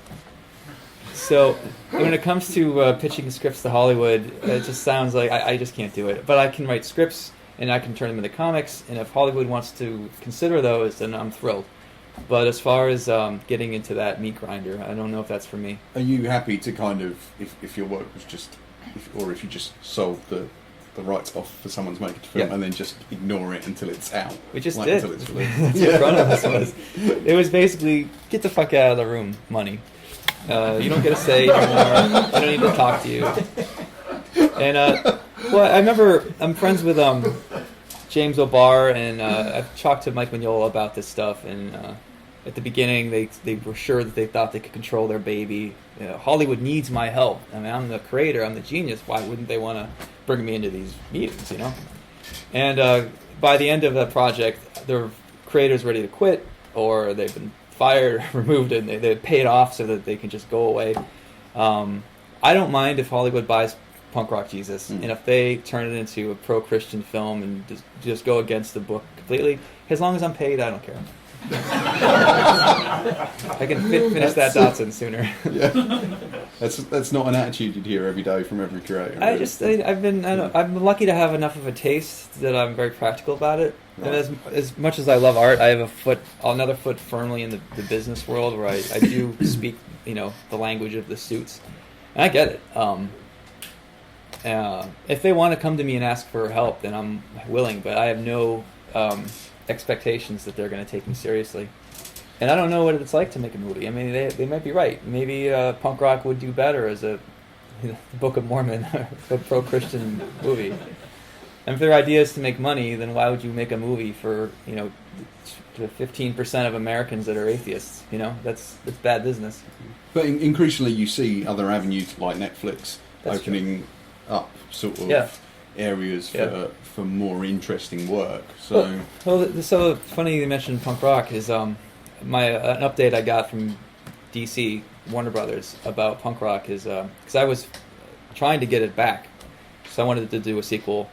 So when it comes to pitching scripts to Hollywood, it just sounds like I just can't do it. But I can write scripts, and I can turn them into comics, and if Hollywood wants to consider those, then I'm thrilled. But as far as getting into that meat grinder, I don't know if that's for me. Are you happy to kind of, if your work was just, if you just sold the rights off for someone to make a film, and then just ignore it until it's out? We just like, did. Until it's released. That's what Chronos was. It was basically, get the fuck out of the room, money. You don't get a say anymore. I don't need to talk to you. And, well, I remember, I'm friends with James O'Barr, and I've talked to Mike Mignola about this stuff, and at the beginning they were sure that they thought they could control their baby. You know, Hollywood needs my help. I mean, I'm the creator, I'm the genius. Why wouldn't they want to bring me into these meetings, you know? And by the end of the project, the creator's ready to quit, or they've been fired, removed, and they pay it off so that they can just go away. I don't mind if Hollywood buys Punk Rock Jesus, and if they turn it into a pro-Christian film and just go against the book completely, as long as I'm paid, I don't care. I can finish that Datsun sooner. Yeah, that's not an attitude you'd hear every day from every creator. Really. I'm lucky to have enough of a taste that I'm very practical about it. Right. And as much as I love art, I have another foot firmly in the business world, where I do speak, you know, the language of the suits, and I get it. If they want to come to me and ask for help, then I'm willing, but I have no expectations that they're going to take me seriously. And I don't know what it's like to make a movie. I mean, they might be right. Maybe punk rock would do better as a Book of Mormon, a pro-Christian movie. And if their idea is to make money, then why would you make a movie for, you know, 15% of Americans that are atheists? You know, that's bad business. But increasingly you see other avenues like Netflix opening up sort of areas for more interesting work. So so funny you mentioned punk rock is an update I got from DC Warner Brothers about punk rock is because I was trying to get it back, so I wanted to do a sequel,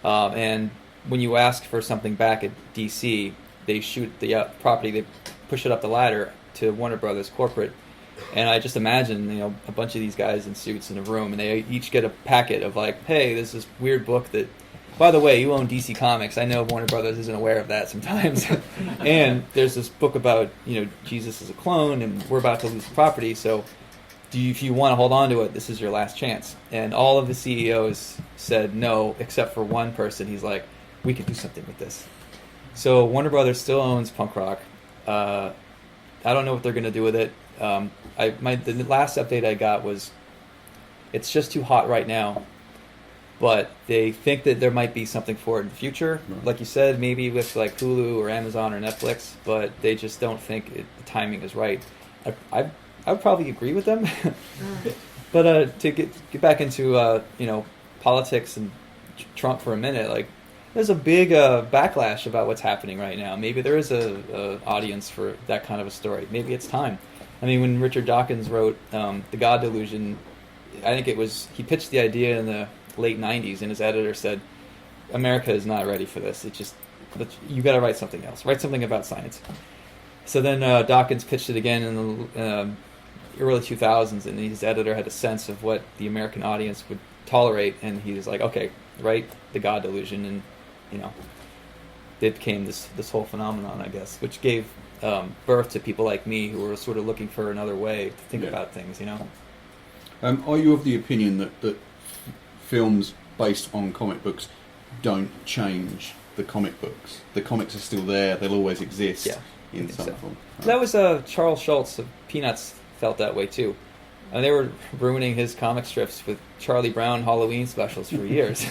and when you ask for something back at DC, they shoot the property, they push it up the ladder to Warner Brothers corporate. And I just imagine, you know, a bunch of these guys in suits in a room, and they each get a packet of like, hey, there's this weird book that, by the way, you own DC Comics. I know Warner Brothers isn't aware of that sometimes. And there's this book about, you know, Jesus is a clone, and we're about to lose the property. So, if you want to hold on to it, this is your last chance. And all of the CEOs said no, except for one person. He's like, we can do something with this. So Warner Brothers still owns punk rock. I don't know what they're going to do with it. The last update I got was it's just too hot right now, but they think that there might be something for it in the future. Right. Like you said, maybe with like Hulu or Amazon or Netflix, but they just don't think the timing is right. I would probably agree with them. But to get back into you know, politics and Trump for a minute, like there's a big backlash about what's happening right now. Maybe there is a audience for that kind of a story. Maybe it's time. I mean, when Richard Dawkins wrote The God Delusion, I think he pitched the idea in the late 90s, and his editor said, America is not ready for this. You got to write something else. Write something about science. So then Dawkins pitched it again in the early 2000s, and his editor had a sense of what the American audience would tolerate, and he was like, okay, write The God Delusion, and, you know, it became this whole phenomenon, I guess, which gave birth to people like me who were sort of looking for another way to think about things, you know. Are you of the opinion that films based on comic books don't change the comic books. The comics are still there; they'll always exist Yeah, in think some so. form. That was Charles Schultz of Peanuts felt that way too. And they were ruining his comic strips with Charlie Brown Halloween specials for years.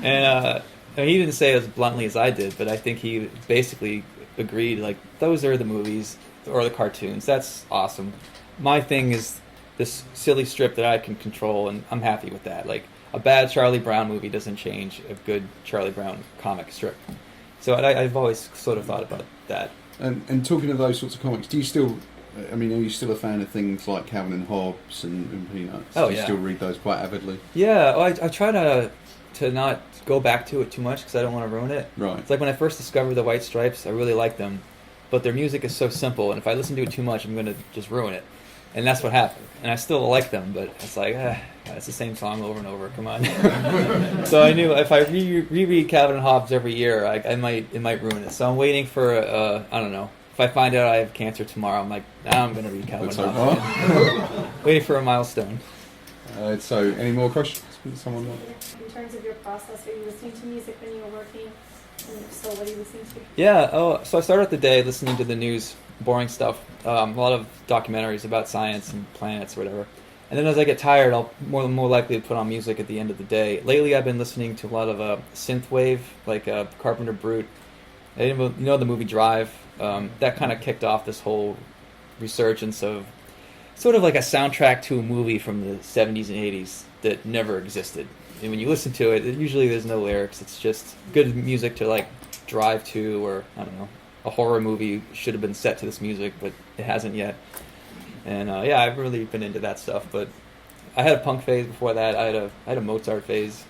And he didn't say it as bluntly as I did, but I think he basically agreed, like, those are the movies or the cartoons. That's awesome. My thing is this silly strip that I can control, and I'm happy with that. Like, a bad Charlie Brown movie doesn't change a good Charlie Brown comic strip. So I've always sort of thought about that. And talking of those sorts of comics, do you still? I mean, are you still a fan of things like Calvin and Hobbes and Peanuts? Oh, do you yeah. still read those quite avidly? Yeah, I try to not go back to it too much because I don't want to ruin it. Right. It's like when I first discovered the White Stripes, I really liked them, but their music is so simple, and if I listen to it too much, I'm going to just ruin it. And that's what happened. And I still like them, but it's like, it's the same song over and over. Come on. So I knew if I reread Calvin and Hobbes every year, it might ruin it. So I'm waiting for I don't know. If I find out I have cancer tomorrow, I'm like, now I'm going to read Calvin and Hobbes. Waiting for a milestone. So, any more questions? Someone want? In terms of your process, are you listening to music when you're working? And if so, what are you listening to? Yeah, so I started the day listening to the news, boring stuff, a lot of documentaries about science and planets or whatever. And then as I get tired, I'll more likely to put on music at the end of the day. Lately I've been listening to a lot of synthwave, like Carpenter Brute. You know the movie Drive? That kind of kicked off this whole resurgence of sort of like a soundtrack to a movie from the 70s and 80s that never existed. And when you listen to it, usually there's no lyrics. It's just good music to like drive to, or I don't know, a horror movie should have been set to this music, but it hasn't yet. And yeah, I've really been into that stuff. But I had a punk phase before that. I had a Mozart phase.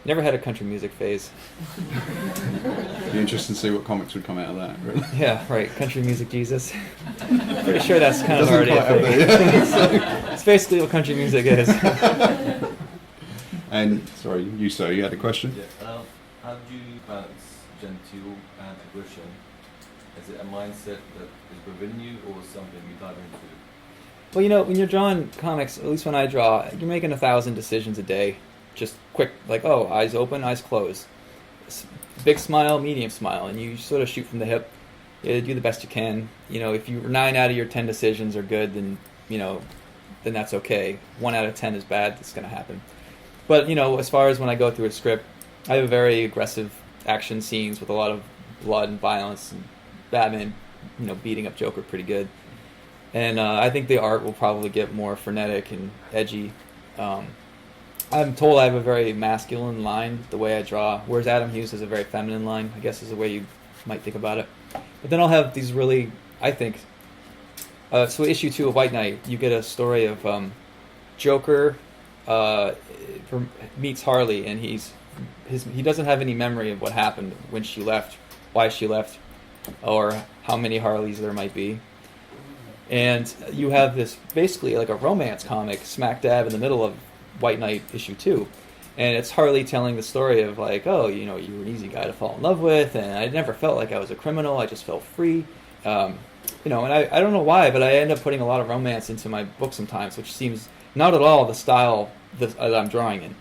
Never had a country music phase. It'd be interesting to see what comics would come out of that, really. Yeah, right. Country music Jesus. Pretty sure that's kind of Doesn't already a quite thing. have the- It's basically what country music is. And, sorry, you had a question? Yeah. How do you balance genteel and aggression? Is it a mindset that is within you or something you dive into? Well, when you're drawing comics, at least when I draw, you're making 1,000 decisions a day. Just quick, like, oh, eyes open, eyes closed. Big smile, medium smile, and you sort of shoot from the hip. You do the best you can. If 9 out of your 10 decisions are good, then then that's okay. 1 out of 10 is bad. That's going to happen. But as far as when I go through a script, I have very aggressive action scenes with a lot of blood and violence, and Batman, beating up Joker pretty good. And I think the art will probably get more frenetic and edgy. I'm told I have a very masculine line, the way I draw, whereas Adam Hughes has a very feminine line, I guess is the way you might think about it. But then I'll have these really, I think, so issue 2 of White Knight, you get a story of Joker meets Harley, and he doesn't have any memory of what happened when she left, why she left, or how many Harleys there might be. And you have this basically like a romance comic smack dab in the middle of White Knight issue 2, and it's Harley telling the story of like, oh, you were an easy guy to fall in love with, and I never felt like I was a criminal. I just felt free, and I don't know why, but I end up putting a lot of romance into my book sometimes, which seems not at all the style that I'm drawing in.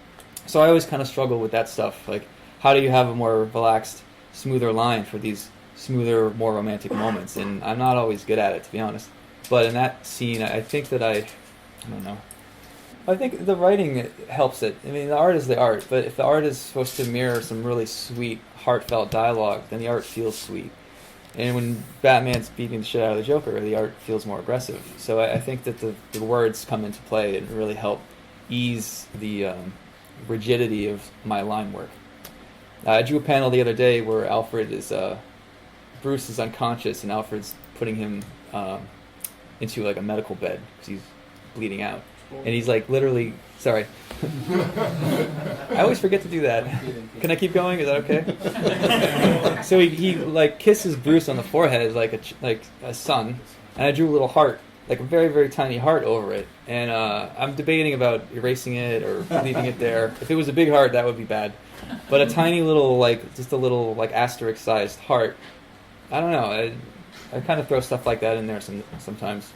So I always kind of struggle with that stuff. Like, how do you have a more relaxed, smoother line for these smoother, more romantic moments? And I'm not always good at it, to be honest. But in that scene, I think that I don't know. I think the writing helps it. I mean, the art is the art, but if the art is supposed to mirror some really sweet, heartfelt dialogue, then the art feels sweet. And when Batman's beating the shit out of the Joker, the art feels more aggressive. So I think that the words come into play and really help ease the rigidity of my line work. I drew a panel the other day where Bruce is unconscious, and Alfred's putting him into like a medical bed because he's bleeding out. And he's like literally, sorry. I always forget to do that. Can I keep going? Is that okay? So he like kisses Bruce on the forehead like a son, and I drew a little heart, like a very, very tiny heart over it. And I'm debating about erasing it or leaving it there. If it was a big heart, that would be bad. But a tiny little, just a little asterisk-sized heart, I don't know. I kind of throw stuff like that in there sometimes.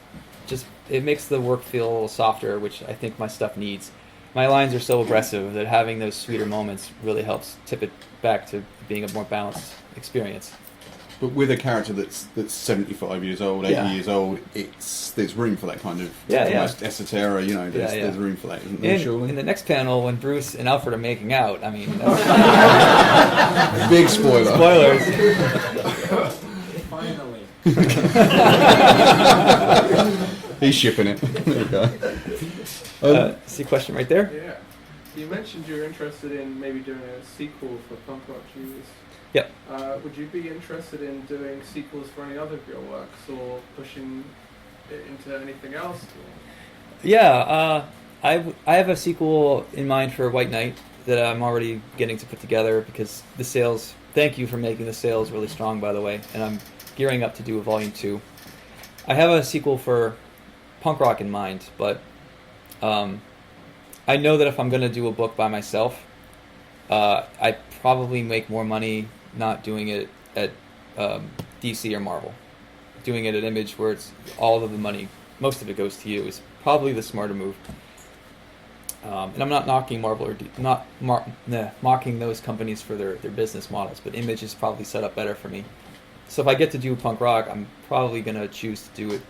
Just it makes the work feel a little softer, which I think my stuff needs. my lines are so aggressive that having those sweeter moments really helps tip it back to being a more balanced experience. But with a character that's 75 years old, 80 Yeah. years old, there's room for that kind of Yeah, yeah. almost esoteric, you know, there's room for that, isn't there, surely? In the next panel, when Bruce and Alfred are making out, I mean, that's Big spoiler. spoilers. Finally. He's shipping it. There you go. See a question right there? Yeah. You mentioned you're interested in maybe doing a sequel for Punk Rock Jesus. Yep. Would you be interested in doing sequels for any other of your works, or pushing it into anything else? Yeah, I have a sequel in mind for White Knight that I'm already getting to put together because the sales. Thank you for making the sales really strong, by the way. And I'm gearing up to do a volume 2. I have a sequel for Punk Rock in mind, but I know that if I'm going to do a book by myself, I probably make more money not doing it at DC or Marvel. Doing it at Image, where it's all of the money, most of it goes to you, is probably the smarter move. And I'm not knocking Marvel or mocking those companies for their business models, but Image is probably set up better for me. So if I get to do Punk Rock, I'm probably going to choose to do it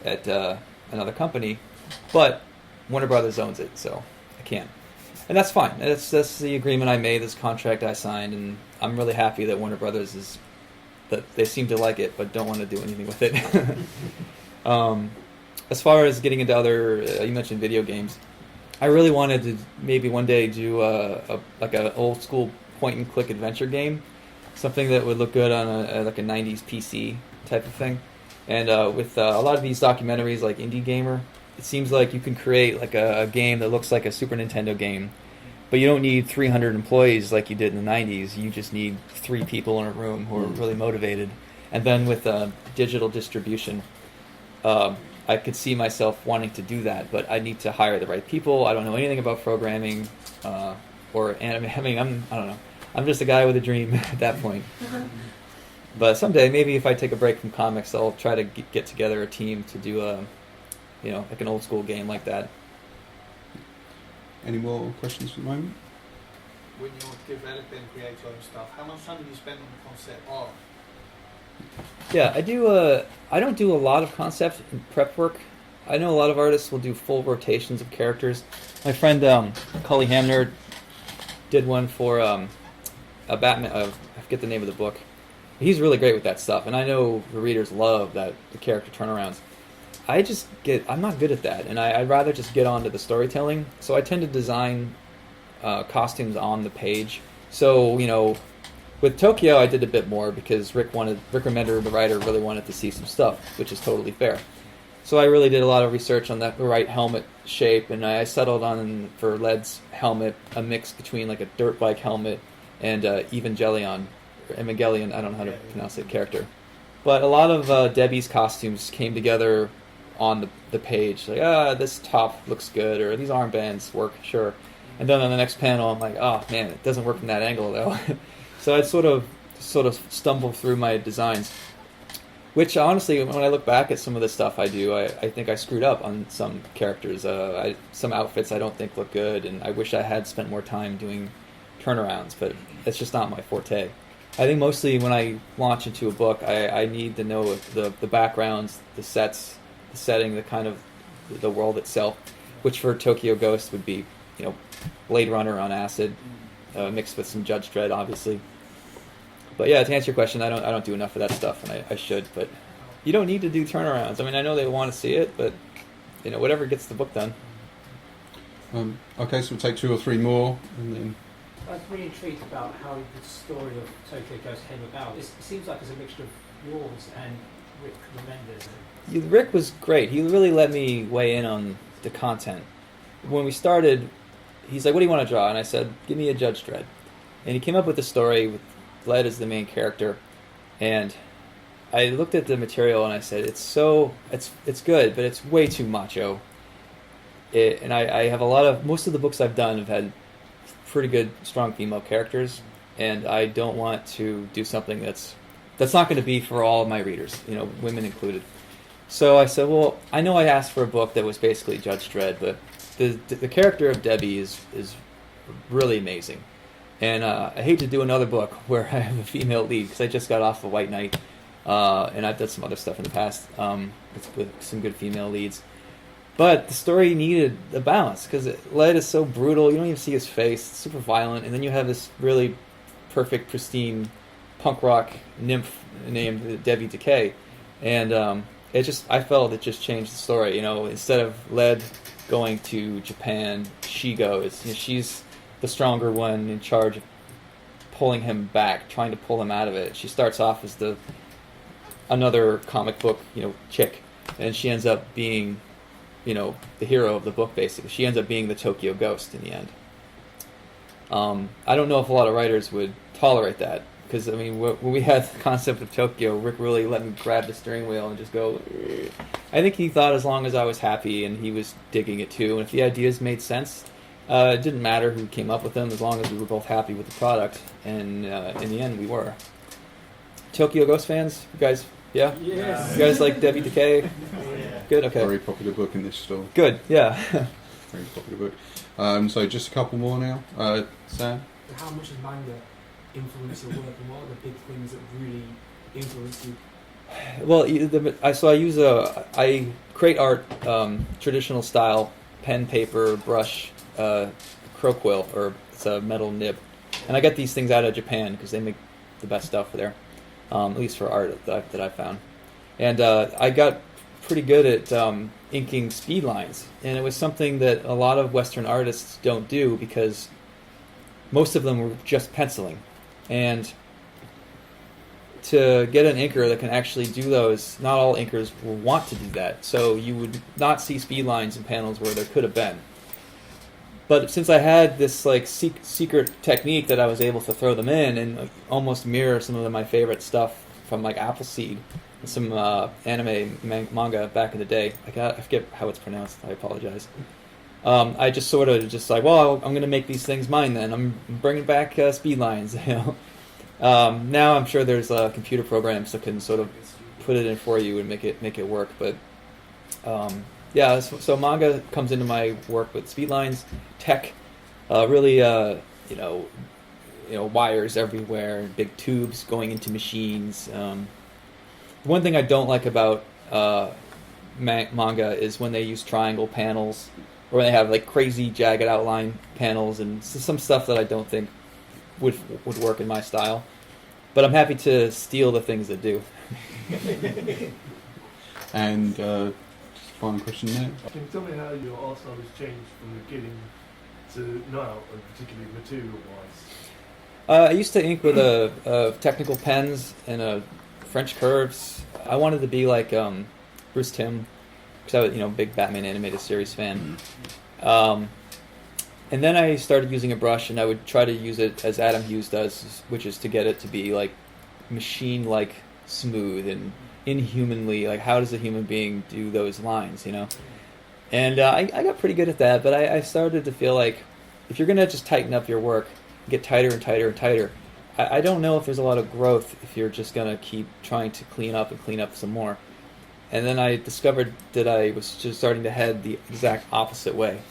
at another company, but Warner Brothers owns it, so I can't. And that's fine. That's the agreement I made, this contract I signed, and I'm really happy that Warner Brothers that they seem to like it, but don't want to do anything with it. As far as getting into other, you mentioned video games, I really wanted to maybe one day do like an old school point and click adventure game, something that would look good on like a 90s PC type of thing. And with a lot of these documentaries like Indie Gamer, it seems like you can create like a game that looks like a Super Nintendo game, but you don't need 300 employees like you did in the 90s. You just need 3 people in a room who are really motivated. And then with digital distribution, I could see myself wanting to do that, but I need to hire the right people. I don't know anything about programming or anime. I mean, I don't know. I'm just a guy with a dream at that point. But someday, maybe if I take a break from comics, I'll try to get together a team to do like an old school game like that. Any more questions for the moment? When you're developing creative stuff, how much time do you spend on concept art? Yeah, I do. I don't do a lot of concept and prep work. I know a lot of artists will do full rotations of characters. My friend Cully Hamner did one for a Batman. I forget the name of the book. He's really great with that stuff, and I know the readers love the character turnarounds. I'm not good at that, and I'd rather just get on to the storytelling. So I tend to design costumes on the page. So, with Tokyo, I did a bit more because Rick Remender, the writer, really wanted to see some stuff, which is totally fair. So I really did a lot of research on the right helmet shape, and I settled on, for Led's helmet, a mix between like a dirt bike helmet and Evangelion, I don't know how to pronounce it, character. But a lot of Debbie's costumes came together on the page, like, this top looks good, or these armbands work, sure. And then on the next panel, I'm like, oh man, it doesn't work from that angle though. So I'd sort of stumble through my designs, which honestly, when I look back at some of the stuff I do, I think I screwed up on some characters. Some outfits I don't think look good, and I wish I had spent more time doing turnarounds, but it's just not my forte. I think mostly when I launch into a book, I need to know the backgrounds, the sets, the setting, the kind of the world itself, which for Tokyo Ghost would be, Blade Runner on acid, mixed with some Judge Dredd, obviously. But yeah, to answer your question, I don't do enough of that stuff, and I should. But you don't need to do turnarounds. I mean, I know they want to see it, but whatever gets the book done. Okay, so we'll take 2 or 3 more, and then. I was really intrigued about how the story of Tokyo Ghost came about. It seems like it's a mixture of yours and Rick Remender's. Rick was great. He really let me weigh in on the content. When we started, he's like, what do you want to draw? And I said, give me a Judge Dredd. And he came up with the story with Led as the main character. And I looked at the material and I said, it's good, but it's way too macho. And I have most of the books I've done have had pretty good, strong female characters, and I don't want to do something that's not going to be for all of my readers, women included. So I said, well, I know I asked for a book that was basically Judge Dredd, but the character of Debbie is really amazing, and I hate to do another book where I have a female lead because I just got off of White Knight, and I've done some other stuff in the past with some good female leads. But the story needed a balance because Led is so brutal. You don't even see his face. It's super violent. And then you have this really perfect, pristine punk rock nymph named Debbie Decay. And I felt it just changed the story. You know, instead of Led going to Japan, she goes. You know, she's the stronger one in charge of pulling him back, trying to pull him out of it. She starts off as another comic book, chick. And she ends up being the hero of the book, basically. She ends up being the Tokyo Ghost in the end. I don't know if a lot of writers would tolerate that, because, I mean, when we had the concept of Tokyo, Rick really let me grab the steering wheel and just go... I think he thought as long as I was happy and he was digging it too, and if the ideas made sense, it didn't matter who came up with them as long as we were both happy with the product, and in the end we were. Tokyo Ghost fans? You guys, yeah? Yes. You guys like Debbie Decay? Good, okay. Very popular book in this store. Good, yeah. Very popular book. So just a couple more now. Sam? How much does manga influence your work, and what are the big things that really influence you? Well, I create art, traditional style, pen, paper, brush, crow quill, or it's a metal nib. And I get these things out of Japan because they make the best stuff there, at least for art that I found. And I got pretty good at inking speed lines, and it was something that a lot of Western artists don't do because most of them were just penciling. And to get an inker that can actually do those, not all inkers will want to do that. So you would not see speed lines in panels where there could have been. But since I had this secret technique that I was able to throw them in and almost mirror some of my favorite stuff from Appleseed, some anime manga back in the day. I forget how it's pronounced. I apologize. I just sort of I'm going to make these things mine then. I'm bringing back speed lines. Now I'm sure there's computer programs that can sort of put it in for you and make it work. But so manga comes into my work with speed lines, tech, really wires everywhere, big tubes going into machines. One thing I don't like about manga is when they use triangle panels, or when they have crazy jagged outline panels, and some stuff that I don't think would work in my style. But I'm happy to steal the things that do. And just final question there. Can you tell me how your art style has changed from the beginning to now, and particularly material-wise? I used to ink with technical pens and French curves. I wanted to be like Bruce Timm, because I was a big Batman animated series fan. And then I started using a brush, and I would try to use it as Adam Hughes does, which is to get it to be machine-like smooth and inhumanly, how does a human being do those lines, And I got pretty good at that, but I started to feel like if you're going to just tighten up your work, get tighter and tighter and tighter, I don't know if there's a lot of growth if you're just going to keep trying to clean up some more. And then I discovered that I was just starting to head the exact opposite way.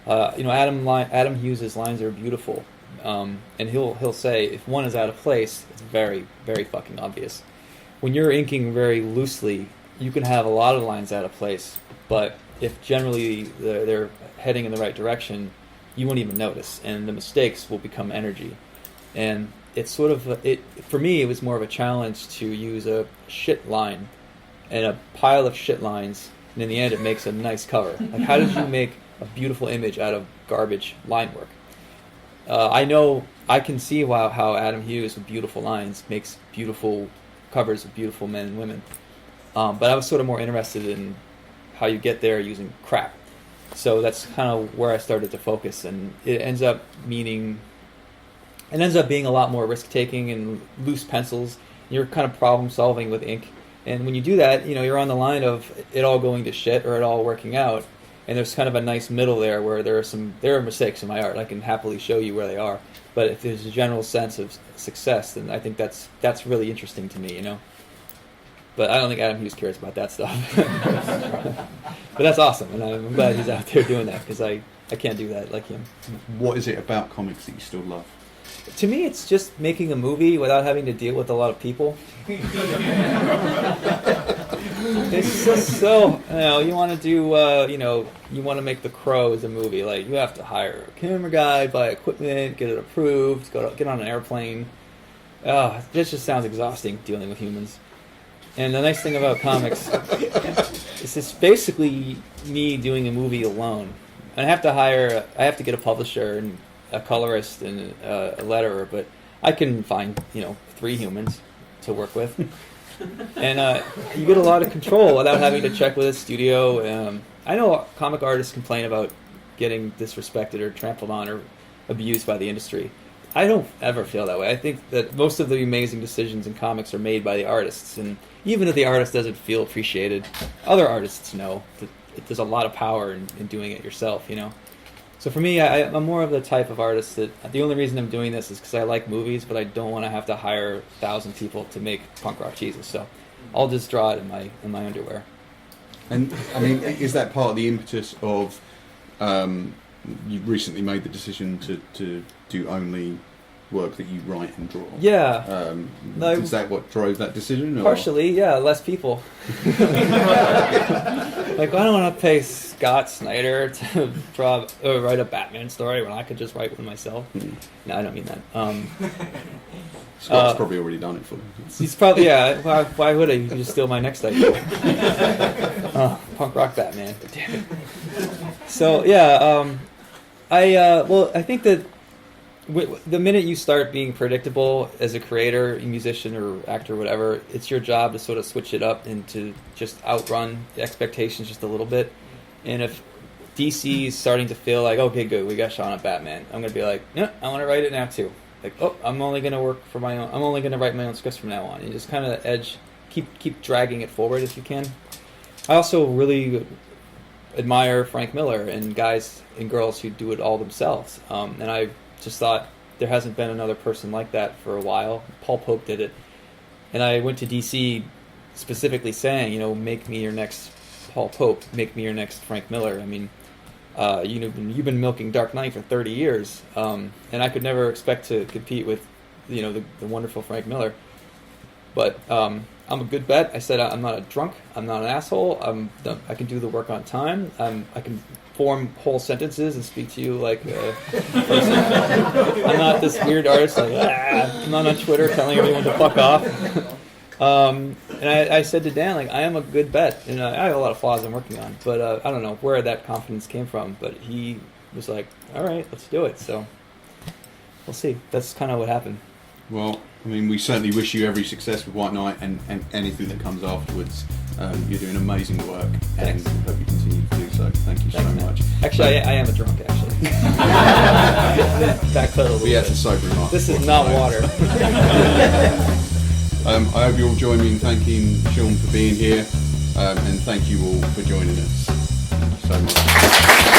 Adam Hughes' lines are beautiful, and he'll say if one is out of place, it's very, very fucking obvious. When you're inking very loosely, you can have a lot of lines out of place, but if generally they're heading in the right direction, you won't even notice, and the mistakes will become energy. And it's for me, it was more of a challenge to use a shit line and a pile of shit lines, and in the end it makes a nice cover. How did you make a beautiful image out of garbage line work? I can see how Adam Hughes with beautiful lines makes beautiful covers of beautiful men and women. But I was sort of more interested in how you get there using crap. So that's kind of where I started to focus, and it ends up being a lot more risk-taking and loose pencils. You're kind of problem-solving with ink. And when you do that, you're on the line of it all going to shit or it all working out. And there's kind of a nice middle there where there are mistakes in my art. I can happily show you where they are. But if there's a general sense of success, then I think that's really interesting to me, But I don't think Adam Hughes cares about that stuff. But that's awesome, and I'm glad he's out there doing that, because I can't do that like him. What is it about comics that you still love? To me, it's just making a movie without having to deal with a lot of people. It's just so, you want to do, you want to make The Crow as a movie. Like, you have to hire a camera guy, buy equipment, get it approved, get on an airplane. This just sounds exhausting, dealing with humans. And the nice thing about comics is it's basically me doing a movie alone. And I have to get a publisher and a colorist and a letterer, but I can find 3 humans to work with, and you get a lot of control without having to check with a studio. I know comic artists complain about getting disrespected or trampled on or abused by the industry. I don't ever feel that way. I think that most of the amazing decisions in comics are made by the artists, and even if the artist doesn't feel appreciated, other artists know that there's a lot of power in doing it yourself, So for me, I'm more of the type of artist that the only reason I'm doing this is because I like movies, but I don't want to have to hire 1,000 people to make punk rock Jesus. So I'll just draw it in my underwear. And I mean, is that part of the impetus of you recently made the decision to do only work that you write and draw? Yeah. Is that what drove that decision? Or? Partially, yeah. Less people. Like, I don't want to pay Scott Snyder to write a Batman story when I could just write one myself. No, I don't mean that. Scott's probably already done it for me. He's probably, yeah. Why would I? You can just steal my next idea. Punk rock Batman. Damn it. So yeah, I think that the minute you start being predictable as a creator, musician, or actor, or whatever, it's your job to sort of switch it up and to just outrun the expectations just a little bit. And if DC is starting to feel like, okay, good, we got Sean at Batman, I'm gonna be like, no, I want to write it now too. Like, I'm only gonna work for my own. I'm only gonna write my own scripts from now on. And just kind of keep dragging it forward if you can. I also really admire Frank Miller and guys and girls who do it all themselves. And I just thought there hasn't been another person like that for a while. Paul Pope did it. And I went to DC specifically saying, make me your next Paul Pope, make me your next Frank Miller. I mean, you've been milking Dark Knight for 30 years, and I could never expect to compete with, the wonderful Frank Miller. But I'm a good bet. I said I'm not a drunk. I'm not an asshole. I can do the work on time. I can form whole sentences and speak to you like a person. I'm not this weird artist. Like, I'm not on Twitter telling everyone to fuck off. And I said to Dan, like, I am a good bet, and I have a lot of flaws I'm working on, but I don't know where that confidence came from. But he was like, all right, let's do it. So we'll see. That's kind of what happened. Well, I mean, we certainly wish you every success with White Knight and anything that comes afterwards. You're doing amazing work, and hope you continue to do so. Thank you so much. Actually, I am a drunk, actually. Backpedal. We had to sober him up. This is not water. I hope you all join me in thanking Sean for being here, and thank you all for joining us. Thank you so much.